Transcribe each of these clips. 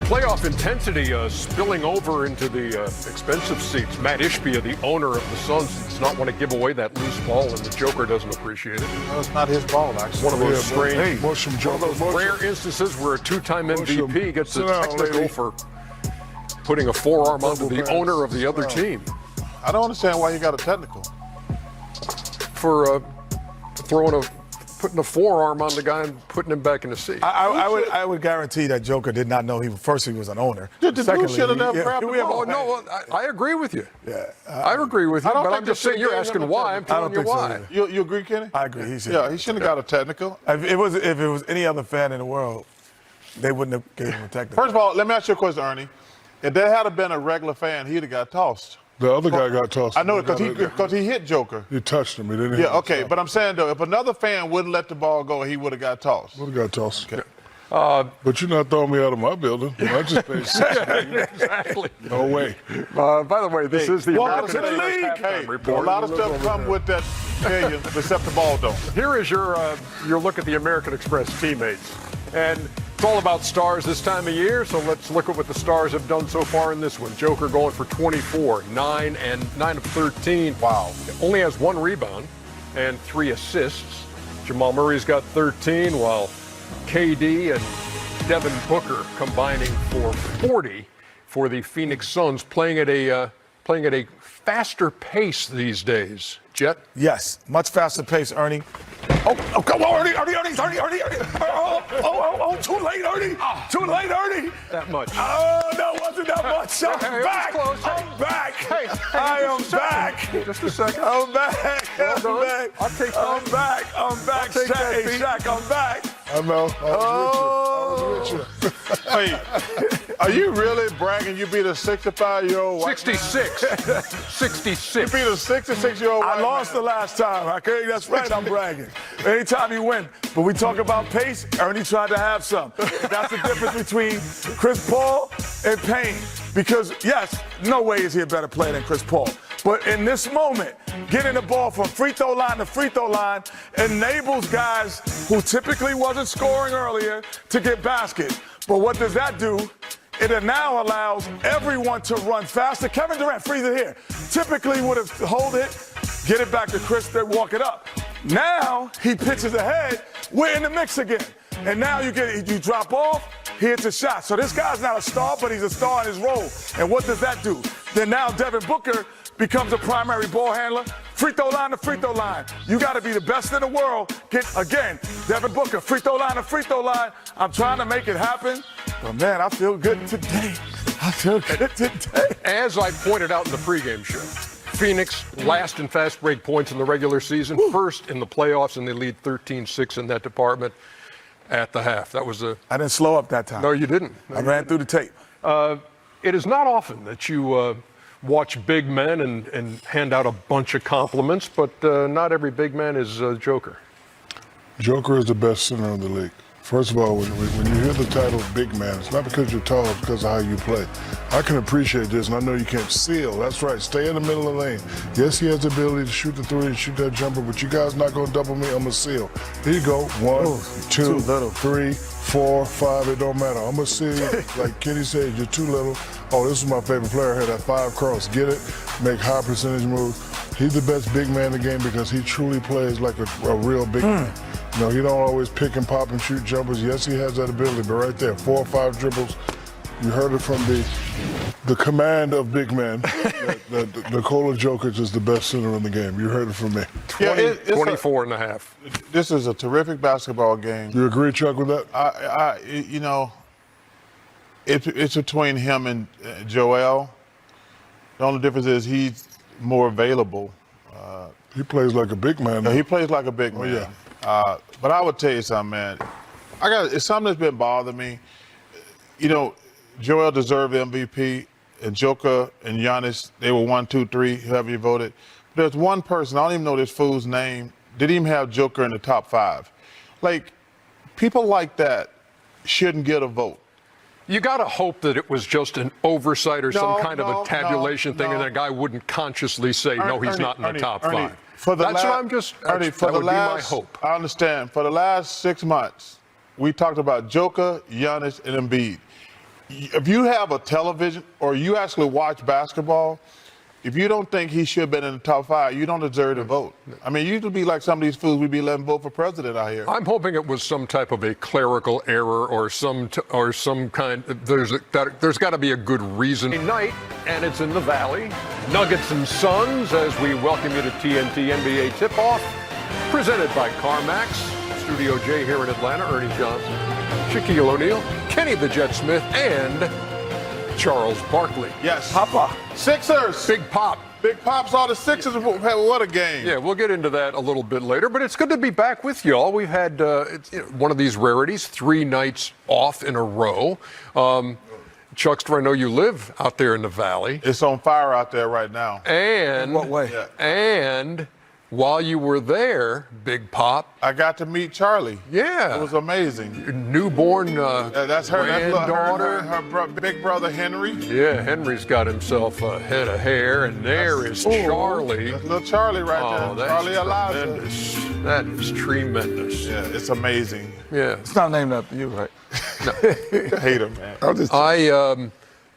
Playoff intensity spilling over into the expensive seats. Matt Ishbia, the owner of the Suns, does not want to give away that loose ball, and the Joker doesn't appreciate it. No, it's not his ball, actually. One of those strange, one of those rare instances where a two-time MVP gets a technical for putting a forearm onto the owner of the other team. I don't understand why he got a technical. For putting a forearm on the guy and putting him back in the seat. I would guarantee that Joker did not know he was an owner. The dude should have never grabbed the ball. Oh, no, I agree with you. Yeah, I agree with you, but I'm just saying you're asking why. I'm telling you why. You agree, Kenny? I agree. He shouldn't have got a technical. If it was any other fan in the world, they wouldn't have given him a technical. First of all, let me ask you a question, Ernie. If there had been a regular fan, he'd have got tossed. The other guy got tossed. I know it because he hit Joker. He touched him. He didn't hit him. Yeah, okay, but I'm saying, though, if another fan wouldn't let the ball go, he would have got tossed. Would have got tossed. Okay. But you're not throwing me out of my building. I just paid $6 million. Exactly. No way. By the way, this is the American Hey, Report. a lot of stuff come with that million, except the ball don't. Here is your look at the American Express teammates. And it's all about stars this time of year, so let's look at what the stars have done so far in this one. Joker going for 24, 9 of 13. Wow. Only has 1 rebound and 3 assists. Jamal Murray's got 13, while KD and Devin Booker combining for 40 for the Phoenix Suns, playing at a faster pace these days. Jet? Yes, much faster pace, Ernie. Oh, come on, Ernie. Oh, too late, Ernie. Too late, Ernie. That much. Oh, no, wasn't that much. I'm back. I'm back. Hey, I am back. Just a second. I'm back. I'm back. I'll take that. I'm back. I'm back. take that, Shaq, Pete. Shaq, I'm back. I know. I was with you. Hey, are you really bragging you beat a 65-year-old white 66. 66. You beat a 66-year-old white I lost the last time, okay? That's right, I'm bragging. Anytime you win. But we talk about pace, Ernie tried to have some. That's the difference between Chris Paul and Payne. Because, yes, no way is he a better player than Chris Paul. But in this moment, getting the ball from free throw line to free throw line enables guys who typically wasn't scoring earlier to get baskets. But what does that do? It now allows everyone to run faster. Kevin Durant frees it here. Typically would have hold it, get it back to Chris, then walk it up. Now he pitches ahead. We're in the mix again. And now you drop off, he hits a shot. So this guy's not a star, but he's a star in his role. And what does that do? Then now Devin Booker becomes a primary ball handler. Free throw line to free throw line. You got to be the best in the world. Again, Devin Booker, free throw line to free throw line. I'm trying to make it happen. But, man, I feel good today. I feel good today. As I pointed out in the pregame show, Phoenix last in fast break points in the regular season, first in the playoffs, and they lead 13-6 in that department at the half. That was a... I didn't slow up that time. No, you didn't. I ran through the tape. It is not often that you watch big men and hand out a bunch of compliments, but not every big man is Joker. Joker is the best center in the league. First of all, when you hear the title big man, it's not because you're tall, it's because of how you play. I can appreciate this, and I know you can't seal. That's right, stay in the middle of the lane. Yes, he has the ability to shoot the three and shoot that jumper, but you guys not going to double me, I'm going to seal. Here you go, 1, 2, 3, 4, 5, it don't matter. I'm going to seal, like Kenny said, you're too little. Oh, this is my favorite player here, that 5 cross. Get it, make high percentage moves. He's the best big man in the game because he truly plays like a real big man. You know, he don't always pick and pop and shoot jumpers. Yes, he has that ability, but right there, 4 or 5 dribbles. You heard it from the command of big men that Nikola Jokic is the best center in the game. You heard it from me. 24 and a half. This is a terrific basketball game. You agree, Chuck, with that? You know, it's between him and Joel. The only difference is he's more available. He plays like a big man. No, he plays like a big man. Yeah. But I would tell you something, man. It's something that's been bothering me. You know, Joel deserved the MVP, and Joker and Giannis, they were 1, 2, 3, whoever you voted. But there's one person, I don't even know this fool's name, didn't even have Joker in the top 5. Like, people like that shouldn't get a vote. You got to hope that it was just an oversight or some kind of a tabulation thing, and that guy wouldn't consciously say, no, he's not in the top 5. That's what I'm just, that would be my hope. I understand. For the last 6 months, we talked about Joker, Giannis, and Embiid. if you have a television or you actually watch basketball, if you don't think he should have been in the top 5, you don't deserve to vote. I mean, you could be like some of these fools we'd be letting vote for president out here. I'm hoping it was some type of a clerical error or some kind. There's got to be a good reason. Night, and it's in the Valley. Nuggets and Suns as we welcome you to TNT NBA Tip-Off, presented by CarMax. Studio J here in Atlanta. Ernie Johnson, Shaquille O'Neal, Kenny the Jet Smith, and Charles Barkley. Yes. Papa. Sixers. Big Pop. Big Pops, all the Sixers. What a game. Yeah, we'll get into that a little bit later, but it's good to be back with you all. We've had one of these rarities, 3 nights off in a row. Chuckster, I know you live out there in the Valley. It's on fire out there right now. And In what way? Yeah. And while you were there, Big Pop. I got to meet Charlie. Yeah. It was amazing. Newborn That's her, granddaughter. her big brother Henry. Yeah, Henry's got himself a head of hair, and there is Charlie. That's little Charlie right there. Charlie Eliza. Tremendous. That is tremendous. Yeah, it's amazing. Yeah. It's not named after you, right? I hate him, man. I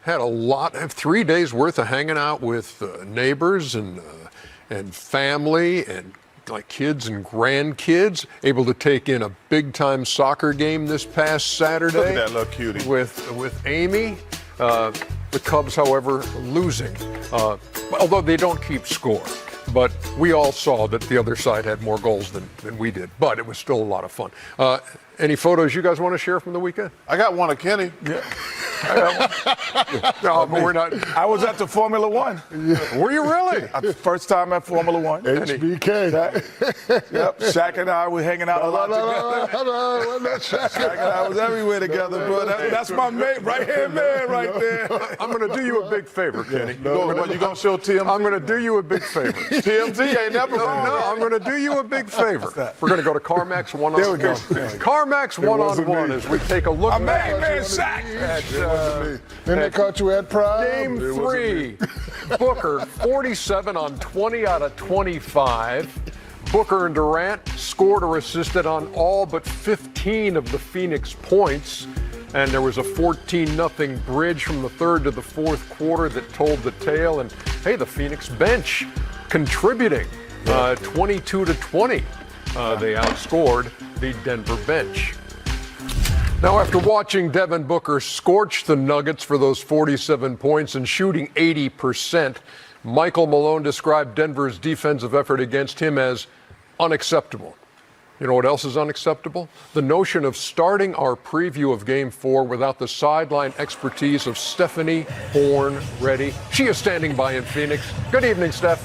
had 3 days worth of hanging out with neighbors and family and like kids and grandkids, able to take in a big-time soccer game this past Saturday. Look at that little cutie. With Amy. The Cubs, however, losing, although they don't keep score. But we all saw that the other side had more goals than we did. But it was still a lot of fun. Any photos you guys want to share from the weekend? I got one of Kenny. Yeah. No, but we're not. I was at the Formula One. Were you really? First time at Formula One. HBK. Yep. Shaq and I were hanging out a lot together. Shaq and I was everywhere together, bro. That's my mate, right-hand man right there. I'm going to do you a big favor, Kenny. You going to show TMZ? I'm going to do you a big favor. TMZ ain't never wrong. No, I'm going to do you a big favor. We're going to go to CarMax one-on-one. There we go. CarMax one-on-one as we take a look My back main man, Shaq. at Then they caught you at Prime. Game It wasn't 3. Booker, 47 on 20 out of 25. Booker and Durant scored or assisted on all but 15 of the Phoenix points. And there was a 14-0 bridge from the third to the fourth quarter that told the tale. And, hey, the Phoenix bench contributing 22-20. They outscored the Denver bench. Now, after watching Devin Booker scorch the Nuggets for those 47 points and shooting 80%, Michael Malone described Denver's defensive effort against him as unacceptable. You know what else is unacceptable? The notion of starting our preview of Game 4 without the sideline expertise of Stephanie Horn-Ready. She is standing by in Phoenix. Good evening, Steph.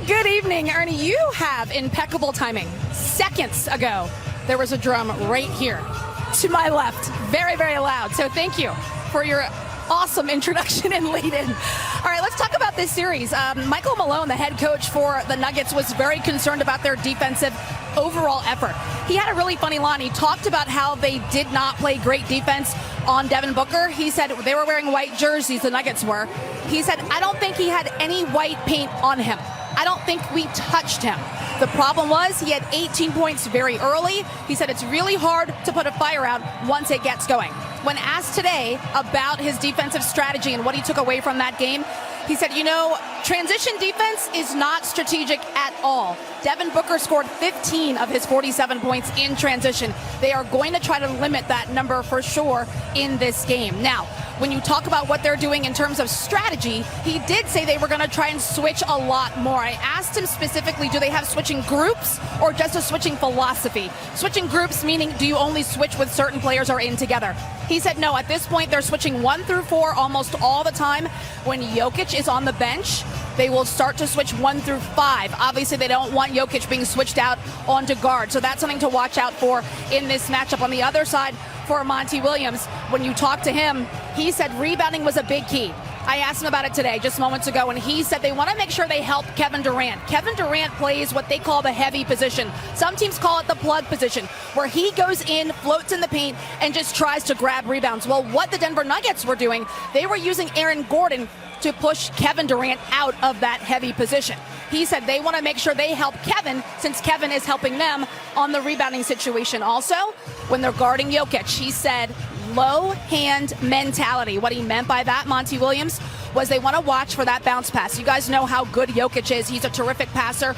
Good evening, Ernie. You have impeccable timing. Seconds ago, there was a drum right here to my left. Very, very loud. So thank you for your awesome introduction and lead in. All right, let's talk about this series. Michael Malone, the head coach for the Nuggets, was very concerned about their defensive overall effort. He had a really funny line. He talked about how they did not play great defense on Devin Booker. He said they were wearing white jerseys, the Nuggets were. He said, I don't think he had any white paint on him. I don't think we touched him. The problem was he had 18 points very early. He said it's really hard to put a fire out once it gets going. When asked today about his defensive strategy and what he took away from that game, he said, transition defense is not strategic at all. Devin Booker scored 15 of his 47 points in transition. They are going to try to limit that number for sure in this game. Now, when you talk about what they're doing in terms of strategy, he did say they were going to try and switch a lot more. I asked him specifically, do they have switching groups or just a switching philosophy? Switching groups meaning, do you only switch with certain players or in together? He said no, at this point they're switching 1 through 4 almost all the time. When Jokic is on the bench, they will start to switch 1 through 5. Obviously, they don't want Jokic being switched out onto guard, so that's something to watch out for in this matchup. On the other side, for Monty Williams, when you talk to him, he said rebounding was a big key. I asked him about it today, just moments ago, and he said they want to make sure they help Kevin Durant. Kevin Durant plays what they call the heavy position. Some teams call it the plug position, where he goes in, floats in the paint, and just tries to grab rebounds. Well, what the Denver Nuggets were doing, they were using Aaron Gordon to push Kevin Durant out of that heavy position. He said they want to make sure they help Kevin, since Kevin is helping them on the rebounding situation. Also, when they're guarding Jokic, he said low hand mentality. What he meant by that, Monty Williams, was they want to watch for that bounce pass. You guys know how good Jokic is. He's a terrific passer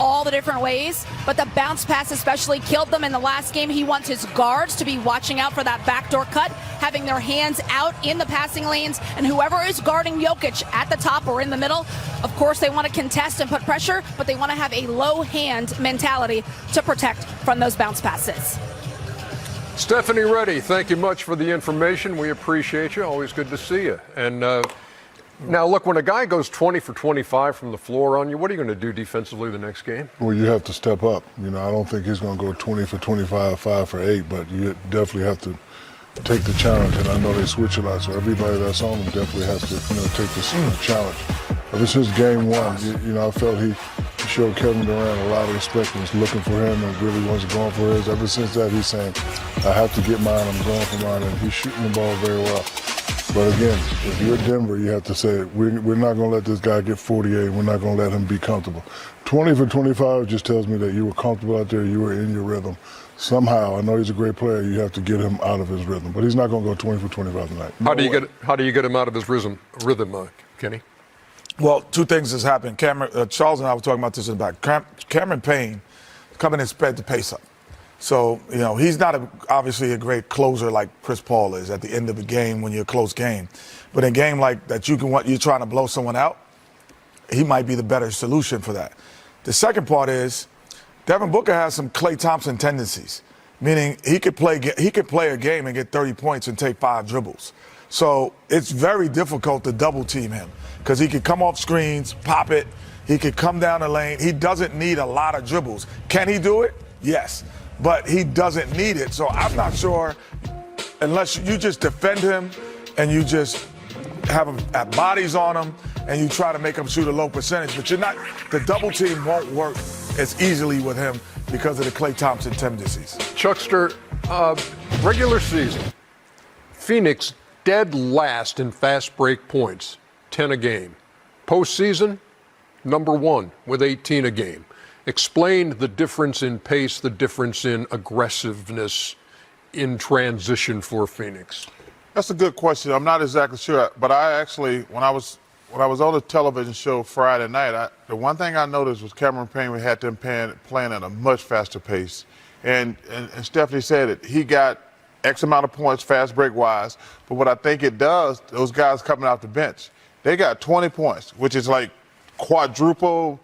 all the different ways, but the bounce pass especially killed them in the last game. He wants his guards to be watching out for that backdoor cut, having their hands out in the passing lanes, and whoever is guarding Jokic at the top or in the middle, of course they want to contest and put pressure, but they want to have a low hand mentality to protect from those bounce passes. Stephanie Reddy, thank you much for the information. We appreciate you. Always good to see you. And now, look, when a guy goes 20 for 25 from the floor on you, what are you going to do defensively the next game? Well, you have to step up. You know, I don't think he's going to go 20 for 25, 5 for 8, but you definitely have to take the challenge. And I know they switch a lot, so everybody that's on him definitely has to, take this challenge. Ever since game one, I felt he showed Kevin Durant a lot of respect and was looking for him and really wasn't going for his. Ever since that, he's saying, I have to get mine, I'm going for mine, and he's shooting the ball very well. But again, if you're Denver, you have to say, we're not going to let this guy get 48. We're not going to let him be comfortable. 20 for 25 just tells me that you were comfortable out there, you were in your rhythm. Somehow, I know he's a great player, you have to get him out of his rhythm. But he's not going to go 20 for 25 tonight. How do you get him out of his rhythm, Kenny? Well, two things has happened. Charles and I were talking about this in the back. Cameron Payne coming and sped the pace up. So, he's not obviously a great closer like Chris Paul is at the end of a game when you're a close game. But in a game like that, you're trying to blow someone out, he might be the better solution for that. The second part is Devin Booker has some Klay Thompson tendencies, meaning he could play a game and get 30 points and take 5 dribbles. So it's very difficult to double team him because he could come off screens, pop it, he could come down the lane. He doesn't need a lot of dribbles. Can he do it? Yes. But he doesn't need it. So I'm not sure, unless you just defend him and you just have him at bodies on him and you try to make him shoot a low percentage. But the double team won't work as easily with him because of the Klay Thompson tendencies. Chuckster, regular season, Phoenix dead last in fast break points, 10 a game. Postseason, number 1 with 18 a game. Explain the difference in pace, the difference in aggressiveness in transition for Phoenix. That's a good question. I'm not exactly sure, but I actually, when I was on the television show Friday night, the one thing I noticed was Cameron Payne had them playing at a much faster pace. And Stephanie said it. He got X amount of points fast break wise, but what I think it does, those guys coming off the bench, they got 20 points, which is like quadruple